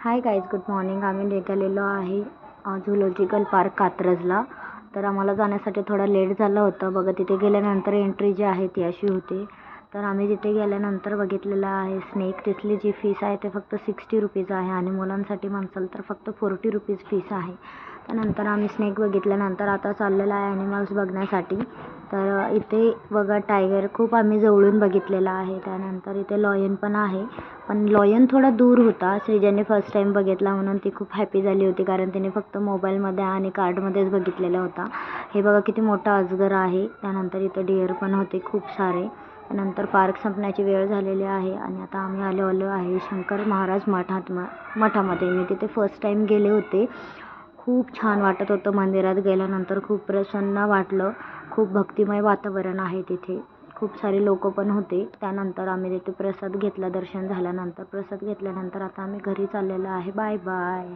Hi guys, good morning. आम्ही निघालेलो आहे zoological park कात्रजला. तर आम्हाला जाण्यासाठी थोडा लेट झालं होतं. बघा, तिथे गेल्यानंतर एंट्री जी आहे ती अशी होते. तर आम्ही तिथे गेल्यानंतर बघितलेलं आहे स्नेक. तिथली जी फीस आहे ते फक्त 60 रुपीज आहे आणि मुलांसाठी म्हणसाल तर फक्त 40 रुपीज फीस आहे. त्यानंतर आम्ही स्नेक बघितल्यानंतर आता चाललेलं आहे ॲनिमल्स बघण्यासाठी. तर इथे बघा टायगर खूप आम्ही जवळून बघितलेला आहे. त्यानंतर इथे लॉयन पण आहे, पण लॉयन थोडा दूर होता. श्रीजाने फर्स्ट टाईम बघितला म्हणून ती खूप हॅपी झाली होती, कारण तिने फक्त मोबाईलमध्ये आणि कार्डमध्येच बघितलेला होता. हे बघा किती मोठा अजगर आहे. त्यानंतर इथं डिअर पण होते खूप सारे. नंतर पार्क संपण्याची वेळ झालेली आहे आणि आता आम्ही आलो आहे शंकर महाराज मठामध्ये. मी तिथे फर्स्ट टाईम गेले होते. खूप छान वाटत होतं. मंदिरात गेल्यानंतर खूप प्रसन्न वाटलं. खूप भक्तिमय वातावरण आहे तिथे. खूप सारे लोक पण होते. त्यानंतर आम्ही तिथे प्रसाद घेतला. दर्शन झाल्यानंतर प्रसाद घेतल्यानंतर आता आम्ही घरी चाललेलो आहे. Bye bye.